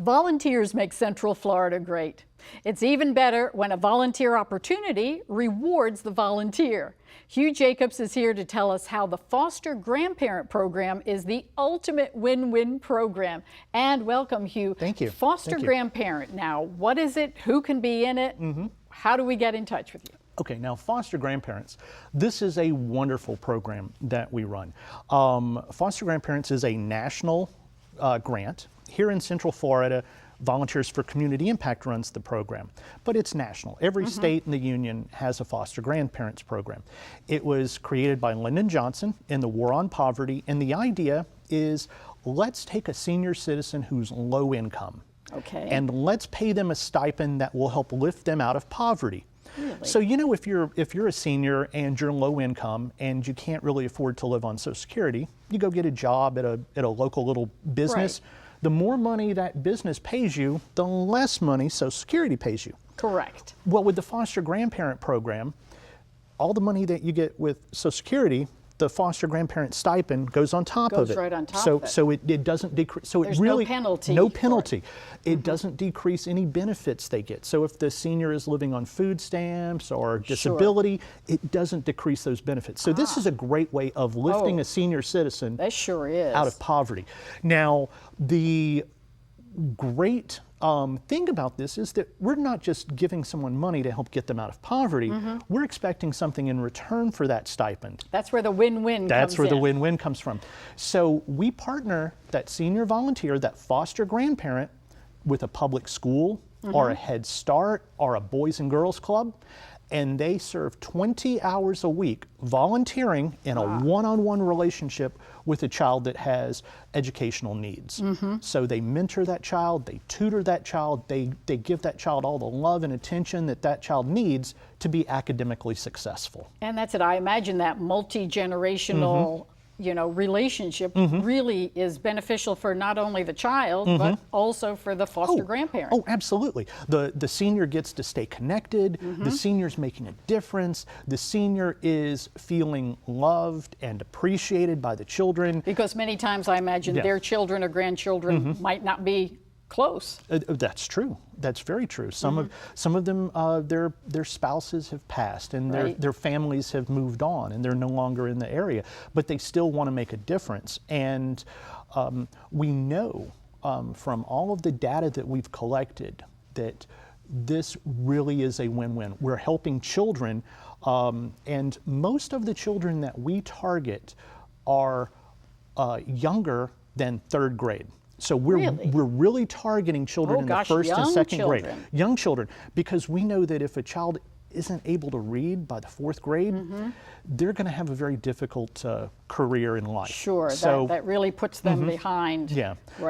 Volunteers make Central Florida great. It's even better when a volunteer opportunity rewards the volunteer. Hugh Jacobs is here to tell us how the Foster Grandparent Program is the ultimate win-win program. And welcome, Hugh. Thank you. Foster Thank you. Grandparent. Now, what is it? Who can be in it? How do we get in touch with you? Okay, now Foster Grandparents, this is a wonderful program that we run. Foster Grandparents is a national grant. Here in Central Florida, Volunteers for Community Impact runs the program, but it's national. Every state in the union has a foster grandparents program. It was created by Lyndon Johnson in the War on Poverty, and the idea is let's take a senior citizen who's low income, and let's pay them a stipend that will help lift them out of poverty. Really? So, you know, if you're a senior and you're low income and you can't really afford to live on Social Security, you go get a job at a local little business. Right. The more money that business pays you, the less money Social Security pays you. Correct. Well, with the Foster Grandparent Program, all the money that you get with Social Security, the foster grandparent stipend goes on top of it. Goes right on top of it. So it doesn't decrease. So There's it really no penalty. No penalty. It doesn't decrease any benefits they get. So if the senior is living on food stamps or disability, it doesn't decrease those benefits. So this is a great way of lifting a senior citizen That sure is. out of poverty. Now, the great thing about this is that we're not just giving someone money to help get them out of poverty. We're expecting something in return for that stipend. That's where the win-win comes in. That's where the win-win comes from. So we partner that senior volunteer, that foster grandparent, with a public school or a Head Start or a Boys and Girls Club, and they serve 20 hours a week volunteering in a one-on-one relationship with a child that has educational needs. So they mentor that child, they tutor that child, they give that child all the love and attention that that child needs to be academically successful. And that's it. I imagine that multi-generational you know, relationship really is beneficial for not only the child, but also for the foster grandparent. Oh, absolutely. The senior gets to stay connected. The senior's making a difference. The senior is feeling loved and appreciated by the children. Because many times I imagine their children or grandchildren might not be close. That's true. That's very true. Some of them, their spouses have passed, and their families have moved on, and they're no longer in the area, but they still want to make a difference. And we know from all of the data that we've collected that this really is a win-win. We're helping children, and most of the children that we target are younger than 3rd grade. So we're really targeting children in the 1st and 2nd grade. Young children, because we know that if a child isn't able to read by the 4th grade, they're going to have a very difficult career in life. Sure, so, that really puts them behind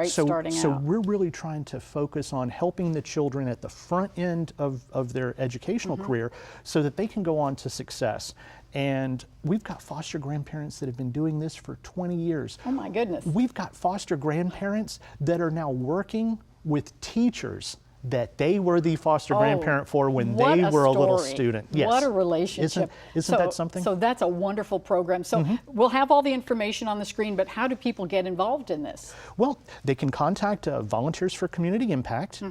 starting out. So we're really trying to focus on helping the children at the front end of their educational career so that they can go on to success. And we've got foster grandparents that have been doing this for 20 years. Oh my goodness. We've got foster grandparents that are now working with teachers that they were the foster grandparent for when they were a little student. Yes. What a relationship. Isn't that something? So that's a wonderful program. So we'll have all the information on the screen, but how do people get involved in this? Well, they can contact Volunteers for Community Impact.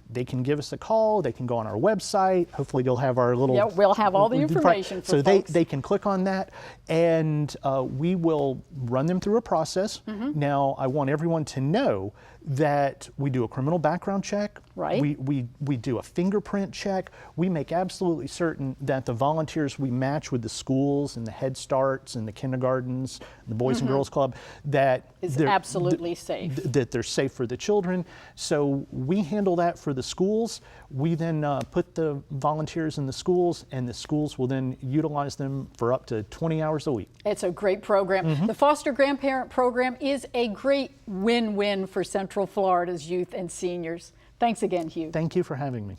They can give us a call. They can go on our website. Hopefully you'll have our little... Yeah, we'll have all the information for so folks. they can click on that, and we will run them through a process. Now, I want everyone to know that we do a criminal background check. Right. We do a fingerprint check. We make absolutely certain that the volunteers we match with the schools and the Head Starts and the kindergartens and the Boys and Girls Club, that is absolutely safe. That they're safe for the children. So we handle that for the schools. We then put the volunteers in the schools, and the schools will then utilize them for up to 20 hours a week. It's a great program. The Foster Grandparent Program is a great win-win for Central Florida's youth and seniors. Thanks again, Hugh. Thank you for having me.